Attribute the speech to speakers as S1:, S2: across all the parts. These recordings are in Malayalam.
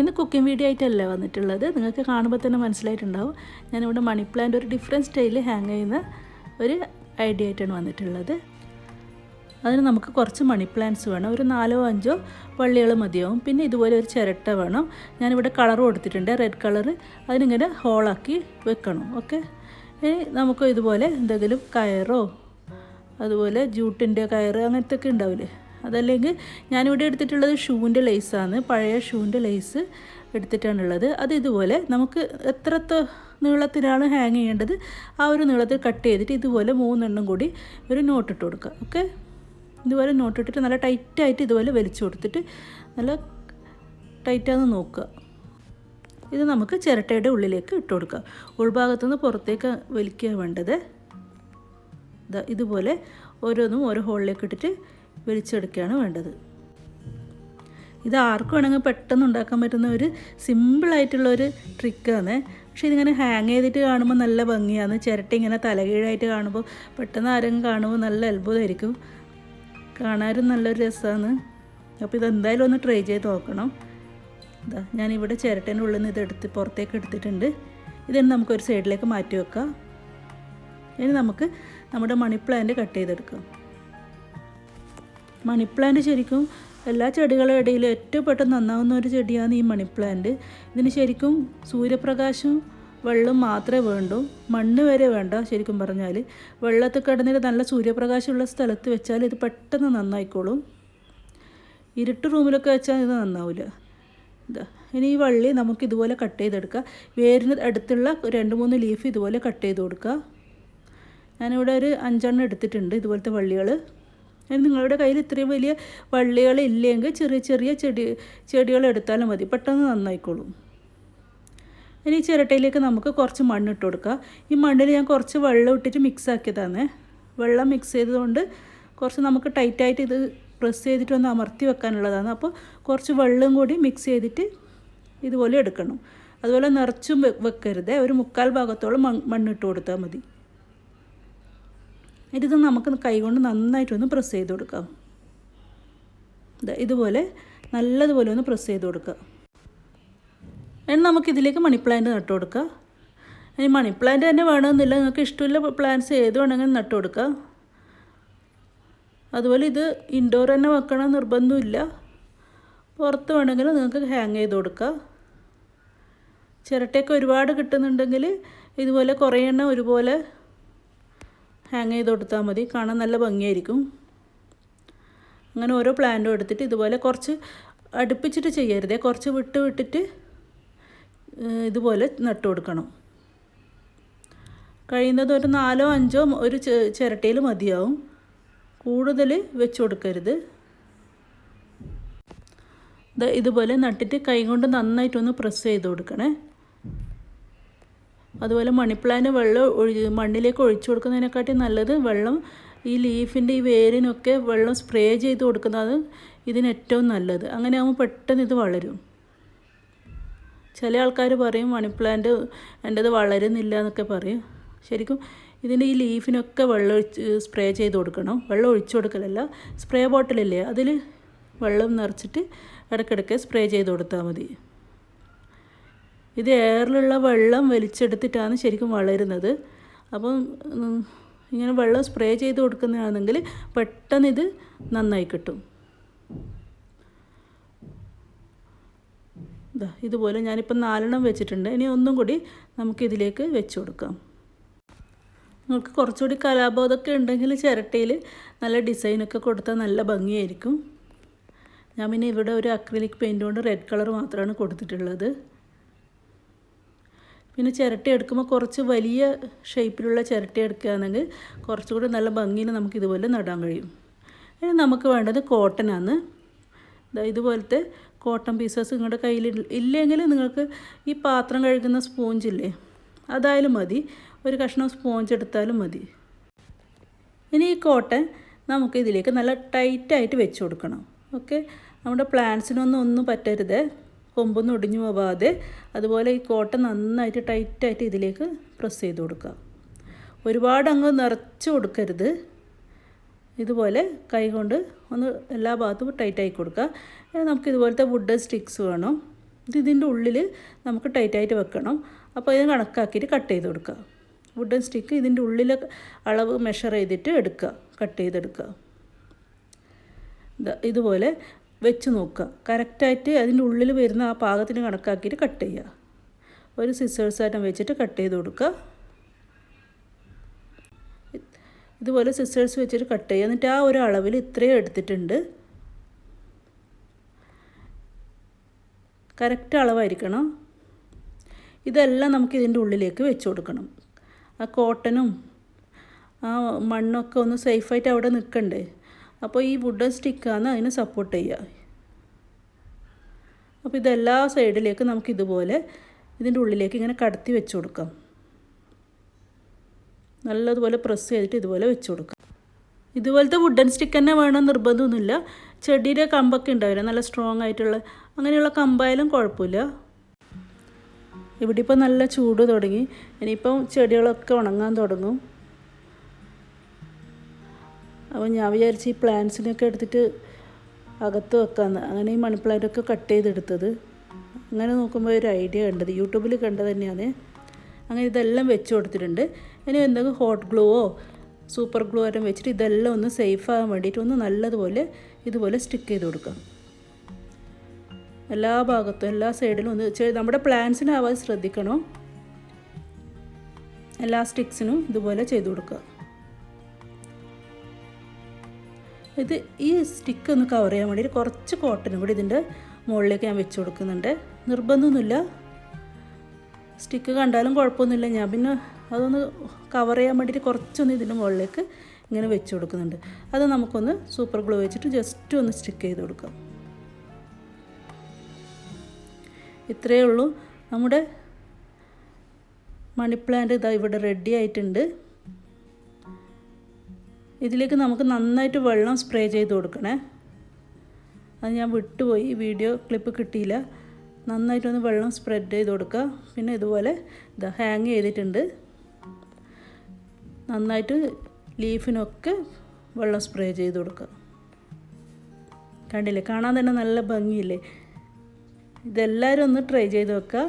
S1: ഇന്ന് കുക്കിംഗ് വീഡിയോ ആയിട്ടല്ല വന്നിട്ടുള്ളത്. നിങ്ങൾക്ക് കാണുമ്പോൾ തന്നെ മനസ്സിലായിട്ടുണ്ടാവും. ഞാനിവിടെ മണി പ്ലാന്റ് ഒരു ഡിഫറെൻറ്റ് സ്റ്റൈലിൽ ഹാങ് ചെയ്യുന്ന ഒരു ഐഡിയ ആയിട്ടാണ് വന്നിട്ടുള്ളത്. അതിന് നമുക്ക് കുറച്ച് മണി പ്ലാന്റ്സ് വേണം. ഒരു 4-5 വള്ളികൾ മതിയാവും. പിന്നെ ഇതുപോലെ ഒരു ചിരട്ട വേണം. ഞാനിവിടെ കളർ കൊടുത്തിട്ടുണ്ട്, റെഡ് കളറ്. അതിനിങ്ങനെ ഹോളാക്കി വെക്കണം. ഓക്കെ, ഇനി നമുക്ക് ഇതുപോലെ എന്തെങ്കിലും കയറോ അതുപോലെ ജൂട്ടിൻ്റെ കയറ് അങ്ങനത്തെ ഒക്കെ ഉണ്ടാവില്ലേ, അതല്ലെങ്കിൽ ഞാനിവിടെ എടുത്തിട്ടുള്ളത് ഷൂവിൻ്റെ ലേസാണ്. പഴയ ഷൂവിൻ്റെ ലേസ് എടുത്തിട്ടാണുള്ളത്. അത് ഇതുപോലെ നമുക്ക് എത്ര നീളത്തിലാണ് ഹാങ് ചെയ്യേണ്ടത് ആ ഒരു നീളത്തിൽ കട്ട് ചെയ്തിട്ട് ഇതുപോലെ 3 എണ്ണം കൂടി ഒരു നോട്ടിട്ട് കൊടുക്കുക. ഓക്കെ, ഇതുപോലെ നോട്ടിട്ടിട്ട് നല്ല ടൈറ്റായിട്ട് ഇതുപോലെ വലിച്ചു കൊടുത്തിട്ട് നല്ല ടൈറ്റാന്ന് നോക്കുക. ഇത് നമുക്ക് ചിരട്ടയുടെ ഉള്ളിലേക്ക് ഇട്ട് കൊടുക്കുക. ഉൾഭാഗത്തുനിന്ന് പുറത്തേക്ക് വലിക്കുക വേണ്ടത്. ഇതുപോലെ ഓരോന്നും ഓരോ ഹോളിലേക്ക് ഇട്ടിട്ട് വലിച്ചെടുക്കുകയാണ് വേണ്ടത്. ഇത് ആർക്കും വേണമെങ്കിൽ പെട്ടെന്ന് ഉണ്ടാക്കാൻ പറ്റുന്ന ഒരു സിമ്പിളായിട്ടുള്ളൊരു ട്രിക്കാണ്. പക്ഷേ ഇതിങ്ങനെ ഹാങ് ചെയ്തിട്ട് കാണുമ്പോൾ നല്ല ഭംഗിയാണ്. ചിരട്ട ഇങ്ങനെ തലകീഴായിട്ട് കാണുമ്പോൾ പെട്ടെന്ന് ആരെങ്കിലും കാണുമ്പോൾ നല്ല അത്ഭുതമായിരിക്കും, കാണാനും നല്ലൊരു രസമാണ്. അപ്പോൾ ഇതെന്തായാലും ഒന്ന് ട്രൈ ചെയ്ത് നോക്കണം. ഞാനിവിടെ ചിരട്ടേൻ്റെ ഉള്ളിൽ നിന്ന് ഇതെടുത്ത് പുറത്തേക്ക് എടുത്തിട്ടുണ്ട്. ഇതിന് നമുക്കൊരു സൈഡിലേക്ക് മാറ്റി വെക്കാം. ഇനി നമുക്ക് നമ്മുടെ മണി പ്ലാന്റ് കട്ട് ചെയ്തെടുക്കാം. മണി പ്ലാന്റ് ശരിക്കും എല്ലാ ചെടികളുടെ ഇടയിൽ ഏറ്റവും പെട്ടെന്ന് നന്നാവുന്ന ഒരു ചെടിയാണ് ഈ മണി പ്ലാന്റ്. ഇതിന് ശരിക്കും സൂര്യപ്രകാശവും വെള്ളം മാത്രമേ വേണ്ടൂ, മണ്ണ് വരെ വേണ്ട. ശരിക്കും പറഞ്ഞാൽ വെള്ളത്തിൽ കിടന്നിട്ട് നല്ല സൂര്യപ്രകാശമുള്ള സ്ഥലത്ത് വെച്ചാൽ ഇത് പെട്ടെന്ന് നന്നായിക്കോളും. ഇരുട്ട് റൂമിലൊക്കെ വെച്ചാൽ ഇത് നന്നാവില്ല. ഇനി ഈ വള്ളി നമുക്ക് ഇതുപോലെ കട്ട് ചെയ്തെടുക്കുക. വേരിന് അടുത്തുള്ള 2-3 ലീഫ് ഇതുപോലെ കട്ട് ചെയ്ത് കൊടുക്കുക. ഞാനിവിടെ ഒരു 5 എടുത്തിട്ടുണ്ട് ഇതുപോലത്തെ വള്ളികൾ. നിങ്ങളുടെ കയ്യിൽ ഇത്രയും വലിയ വള്ളികൾ ഇല്ലെങ്കിൽ ചെറിയ ചെറിയ ചെടികൾ എടുത്താലും മതി, പെട്ടെന്ന് നന്നായിക്കോളും. ഇനി ചിരട്ടയിലേക്ക് നമുക്ക് കുറച്ച് മണ്ണിട്ട് കൊടുക്കുക. ഈ മണ്ണിൽ ഞാൻ കുറച്ച് വെള്ളം ഇട്ടിട്ട് മിക്സ് ആക്കിയതാണ്. വെള്ളം മിക്സ് ചെയ്തതുകൊണ്ട് കുറച്ച് നമുക്ക് ടൈറ്റായിട്ട് ഇത് പ്രസ് ചെയ്തിട്ട് ഒന്ന് അമർത്തി വെക്കാനുള്ളതാണ്. അപ്പോൾ കുറച്ച് വെള്ളം കൂടി മിക്സ് ചെയ്തിട്ട് ഇതുപോലെ എടുക്കണം. അതുപോലെ നിറച്ചും വെക്കരുത്, ഒരു 1/4 ഭാഗത്തോളം മണ്ണിട്ട് കൊടുത്താൽ മതി. ഇത് നമുക്ക് കൈകൊണ്ട് നന്നായിട്ടൊന്ന് പ്രസ് ചെയ്ത് കൊടുക്കാം. ഇതുപോലെ നല്ലതുപോലെ ഒന്ന് പ്രസ് ചെയ്ത് കൊടുക്കുക. ഇനി നമുക്കിതിലേക്ക് മണി പ്ലാന്റ് നട്ട് കൊടുക്കുക. ഇനി മണി പ്ലാന്റ് തന്നെ വേണമെന്നില്ല, നിങ്ങൾക്ക് ഇഷ്ടമുള്ള പ്ലാന്റ്സ് ഏത് വേണമെങ്കിലും നട്ട് കൊടുക്കുക. അതുപോലെ ഇത് ഇൻഡോർ തന്നെ വെക്കണം നിർബന്ധമില്ല, പുറത്ത് വേണമെങ്കിലും നിങ്ങൾക്ക് ഹാങ് ചെയ്ത് കൊടുക്കുക. ചിരട്ടയൊക്കെ ഒരുപാട് കിട്ടുന്നുണ്ടെങ്കിൽ ഇതുപോലെ കുറേ എണ്ണം ഒരുപോലെ ഹാങ് ചെയ്ത് കൊടുത്താൽ മതി, കാണാൻ നല്ല ഭംഗിയായിരിക്കും. അങ്ങനെ ഓരോ പ്ലാന്റും എടുത്തിട്ട് ഇതുപോലെ കുറച്ച് അടുപ്പിച്ചിട്ട് ചെയ്യരുതേ, കുറച്ച് വിട്ടിട്ട് ഇതുപോലെ നട്ടു കൊടുക്കണം. കഴിയുന്നത് ഒരു 4-5 ഒരു ചിരട്ടയിൽ മതിയാവും, കൂടുതൽ വെച്ച് കൊടുക്കരുത്. ഇതുപോലെ നട്ടിട്ട് കൈ കൊണ്ട് നന്നായിട്ടൊന്ന് പ്രസ് ചെയ്ത് കൊടുക്കണേ. അതുപോലെ മണി പ്ലാന്റ് വെള്ളം മണ്ണിലേക്ക് ഒഴിച്ചു കൊടുക്കുന്നതിനെക്കാട്ടി നല്ലത് വെള്ളം ഈ ലീഫിൻ്റെ ഈ വേരിനൊക്കെ വെള്ളം സ്പ്രേ ചെയ്ത് കൊടുക്കുന്നത് ഇതിന് ഏറ്റവും നല്ലത്. അങ്ങനെ ആകുമ്പോൾ പെട്ടെന്ന് ഇത് വളരും. ചില ആൾക്കാർ പറയും മണി പ്ലാന്റ് എൻ്റേത് വളരുന്നില്ല എന്നൊക്കെ പറയും. ശരിക്കും ഇതിൻ്റെ ഈ ലീഫിനൊക്കെ വെള്ളം സ്പ്രേ ചെയ്ത് കൊടുക്കണം. വെള്ളം ഒഴിച്ചു കൊടുക്കലല്ല, സ്പ്രേ ബോട്ടിലില്ലേ അതിൽ വെള്ളം നിറച്ചിട്ട് ഇടയ്ക്കിടയ്ക്ക് സ്പ്രേ ചെയ്ത് കൊടുത്താൽ മതി. ഇത് എയറിലുള്ള വെള്ളം വലിച്ചെടുത്തിട്ടാണ് ശരിക്കും വളരുന്നത്. അപ്പം ഇങ്ങനെ വെള്ളം സ്പ്രേ ചെയ്ത് കൊടുക്കുന്നതാണെങ്കിൽ പെട്ടെന്ന് ഇത് നന്നായി കിട്ടും. ഇതുപോലെ ഞാനിപ്പോൾ 4 എണ്ണം വെച്ചിട്ടുണ്ട്. ഇനി ഒന്നും കൂടി നമുക്കിതിലേക്ക് വെച്ച് കൊടുക്കാം. നിങ്ങൾക്ക് കുറച്ചുകൂടി കലാബോധമൊക്കെ ഉണ്ടെങ്കിൽ ചിരട്ടയിൽ നല്ല ഡിസൈനൊക്കെ കൊടുത്താൽ നല്ല ഭംഗിയായിരിക്കും. ഞാൻ പിന്നെ ഇവിടെ ഒരു അക്രിലിക് പെയിൻറ്റ് കൊണ്ട് റെഡ് കളർ മാത്രമാണ് കൊടുത്തിട്ടുള്ളത്. പിന്നെ ചിരട്ട എടുക്കുമ്പോൾ കുറച്ച് വലിയ ഷേപ്പിലുള്ള ചിരട്ട എടുക്കുകയാണെങ്കിൽ കുറച്ചുകൂടി നല്ല ഭംഗിയിൽ നമുക്ക് ഇതുപോലെ നടാൻ കഴിയും. ഇനി നമുക്ക് വേണ്ടത് കോട്ടനാണ്. ഇതുപോലത്തെ കോട്ടൺ പീസസ് നിങ്ങളുടെ കയ്യിൽ ഇല്ലെങ്കിൽ നിങ്ങൾക്ക് ഈ പാത്രം കഴുകുന്ന സ്പോഞ്ചില്ലേ അതായാലും മതി, ഒരു കഷ്ണം സ്പോഞ്ച് എടുത്താലും മതി. ഇനി ഈ കോട്ടൺ നമുക്ക് ഇതിലേക്ക് നല്ല ടൈറ്റായിട്ട് വെച്ച് കൊടുക്കണം. ഓക്കെ, നമ്മുടെ പ്ലാന്റ്സിനൊന്നും പറ്റരുത്, കൊമ്പൊന്നും ഒടിഞ്ഞു പോവാതെ. അതുപോലെ ഈ കോട്ടൺ നന്നായിട്ട് ടൈറ്റായിട്ട് ഇതിലേക്ക് പ്രസ് ചെയ്ത് കൊടുക്കുക. ഒരുപാട് അങ്ങ് നിറച്ച് കൊടുക്കരുത്. ഇതുപോലെ കൈ കൊണ്ട് ഒന്ന് എല്ലാ ഭാഗത്തും ടൈറ്റായി കൊടുക്കുക. നമുക്കിതുപോലത്തെ വുഡ് സ്റ്റിക്സ് വേണം. ഇതിൻ്റെ ഉള്ളിൽ നമുക്ക് ടൈറ്റായിട്ട് വെക്കണം. അപ്പോൾ ഇത് കണക്കാക്കിയിട്ട് കട്ട് ചെയ്ത് കൊടുക്കുക. വുഡൻ സ്റ്റിക്ക് ഇതിൻ്റെ ഉള്ളിൽ അളവ് മെഷർ ചെയ്തിട്ട് എടുക്കുക, കട്ട് ചെയ്തെടുക്കുക. ഇതുപോലെ വെച്ച് നോക്കുക. കറക്റ്റായിട്ട് അതിൻ്റെ ഉള്ളിൽ വരുന്ന ആ പാകത്തിന് കണക്കാക്കിയിട്ട് കട്ട് ചെയ്യുക. ഒരു സിസേഴ്സായിട്ടും വെച്ചിട്ട് കട്ട് ചെയ്ത് കൊടുക്കുക. ഇതുപോലെ സിസേഴ്സ് വെച്ചിട്ട് കട്ട് ചെയ്യുക. എന്നിട്ട് ആ ഒരു അളവിൽ ഇത്രയും എടുത്തിട്ടുണ്ട്. കറക്റ്റ് അളവായിരിക്കണം. ഇതെല്ലാം നമുക്ക് ഇതിൻ്റെ ഉള്ളിലേക്ക് വെച്ച് കൊടുക്കണം. ആ കോട്ടനും ആ മണ്ണൊക്കെ ഒന്ന് സേഫായിട്ട് അവിടെ നിൽക്കണ്ടേ. അപ്പോൾ ഈ വുഡൻ സ്റ്റിക്കാണ് അതിനെ സപ്പോർട്ട് ചെയ്യുക. അപ്പോൾ ഇതെല്ലാ സൈഡിലേക്ക് നമുക്ക് ഇതുപോലെ ഇതിൻ്റെ ഉള്ളിലേക്ക് ഇങ്ങനെ കടത്തി വെച്ച് കൊടുക്കാം. നല്ലതുപോലെ പ്രസ് ചെയ്തിട്ട് ഇതുപോലെ വെച്ച് കൊടുക്കാം. ഇതുപോലത്തെ വുഡൻ സ്റ്റിക്ക് തന്നെ വേണം നിർബന്ധമൊന്നുമില്ല. ചെടിയുടെ കമ്പൊക്കെ ഉണ്ടാവില്ല, നല്ല സ്ട്രോങ് ആയിട്ടുള്ള അങ്ങനെയുള്ള കമ്പായാലും കുഴപ്പമില്ല. ഇവിടെ ഇപ്പോൾ നല്ല ചൂട് തുടങ്ങി. ഇനിയിപ്പം ചെടികളൊക്കെ ഉണങ്ങാൻ തുടങ്ങും. അപ്പോൾ ഞാൻ വിചാരിച്ച് ഈ പ്ലാന്റ്സിനൊക്കെ എടുത്തിട്ട് അകത്ത് വെക്കാമെന്ന്. അങ്ങനെ ഈ മണി പ്ലാന്റൊക്കെ കട്ട് ചെയ്തെടുത്തത്. അങ്ങനെ നോക്കുമ്പോൾ ഒരു ഐഡിയ കണ്ടത്, യൂട്യൂബിൽ കണ്ടത് തന്നെയാണ്. അങ്ങനെ ഇതെല്ലാം വെച്ച് കൊടുത്തിട്ടുണ്ട്. ഇനി എന്തെങ്കിലും ഹോട്ട് ഗ്ലൂവോ സൂപ്പർ ഗ്ലൂ ആയിട്ടും വെച്ചിട്ട് ഇതെല്ലാം ഒന്ന് സേഫ് ആകാൻ വേണ്ടിയിട്ട് ഒന്ന് നല്ലതുപോലെ ഇതുപോലെ സ്റ്റിക്ക് ചെയ്ത് കൊടുക്കാം. എല്ലാ ഭാഗത്തും എല്ലാ സൈഡിലും ഒന്ന് നമ്മുടെ പ്ലാന്റ്സിനാവാതെ ശ്രദ്ധിക്കണം. എല്ലാ സ്റ്റിക്സിനും ഇതുപോലെ ചെയ്ത് കൊടുക്കുക. ഇത് ഈ സ്റ്റിക്ക് ഒന്ന് കവർ ചെയ്യാൻ വേണ്ടിയിട്ട് കുറച്ച് കോട്ടനും കൂടി ഇതിൻ്റെ മുകളിലേക്ക് ഞാൻ വെച്ച് കൊടുക്കുന്നുണ്ട്. നിർബന്ധമൊന്നുമില്ല, സ്റ്റിക്ക് കണ്ടാലും കുഴപ്പമൊന്നുമില്ല. ഞാൻ പിന്നെ അതൊന്ന് കവർ ചെയ്യാൻ വേണ്ടിയിട്ട് കുറച്ചൊന്ന് ഇതിൻ്റെ മുകളിലേക്ക് ഇങ്ങനെ വെച്ച് കൊടുക്കുന്നുണ്ട്. അത് നമുക്കൊന്ന് സൂപ്പർ ഗ്ലൂ വെച്ചിട്ട് ജസ്റ്റ് ഒന്ന് സ്റ്റിക്ക് ചെയ്ത് കൊടുക്കാം. ഇത്രയേ ഉള്ളൂ. നമ്മുടെ മണി പ്ലാന്റ് ഇതാ ഇവിടെ റെഡി ആയിട്ടുണ്ട്. ഇതിലേക്ക് നമുക്ക് നന്നായിട്ട് വെള്ളം സ്പ്രേ ചെയ്ത് കൊടുക്കണേ. അത് ഞാൻ വിട്ടുപോയി, വീഡിയോ ക്ലിപ്പ് കിട്ടിയില്ല. നന്നായിട്ടൊന്ന് വെള്ളം സ്പ്രെഡ് ചെയ്ത് കൊടുക്കുക. പിന്നെ ഇതുപോലെ ഇതാ ഹാങ് ചെയ്തിട്ടുണ്ട്. നന്നായിട്ട് ലീഫിനൊക്കെ വെള്ളം സ്പ്രേ ചെയ്ത് കൊടുക്കുക. കണ്ടില്ലേ, കാണാൻ തന്നെ നല്ല ഭംഗിയില്ലേ. ഇതെല്ലാവരും ഒന്ന് ട്രൈ ചെയ്ത് വെക്കുക.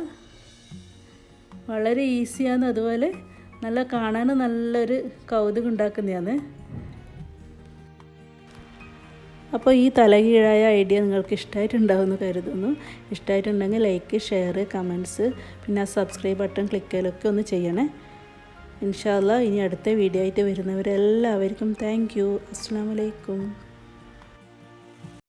S1: വളരെ ഈസിയാണ്, അതുപോലെ നല്ല കാണാൻ നല്ലൊരു കൗതുകം ഉണ്ടാക്കുന്നതാണ്. അപ്പോൾ ഈ തലകീഴായ ഐഡിയ നിങ്ങൾക്ക് ഇഷ്ടമായിട്ടുണ്ടാവുമെന്ന് കരുതുന്നു. ഇഷ്ടമായിട്ടുണ്ടെങ്കിൽ ലൈക്ക്, ഷെയർ, കമൻറ്റ്സ്, പിന്നെ ആ സബ്സ്ക്രൈബ് ബട്ടൺ ക്ലിക്ക് ചെയ്യലൊക്കെ ഒന്ന് ചെയ്യണേ. ഇൻഷാ അല്ലാഹ് ഇനി അടുത്ത വീഡിയോ ആയിട്ട് വരുന്നവരെല്ലാവർക്കും താങ്ക് യു. അസ്സലാമു അലൈക്കും.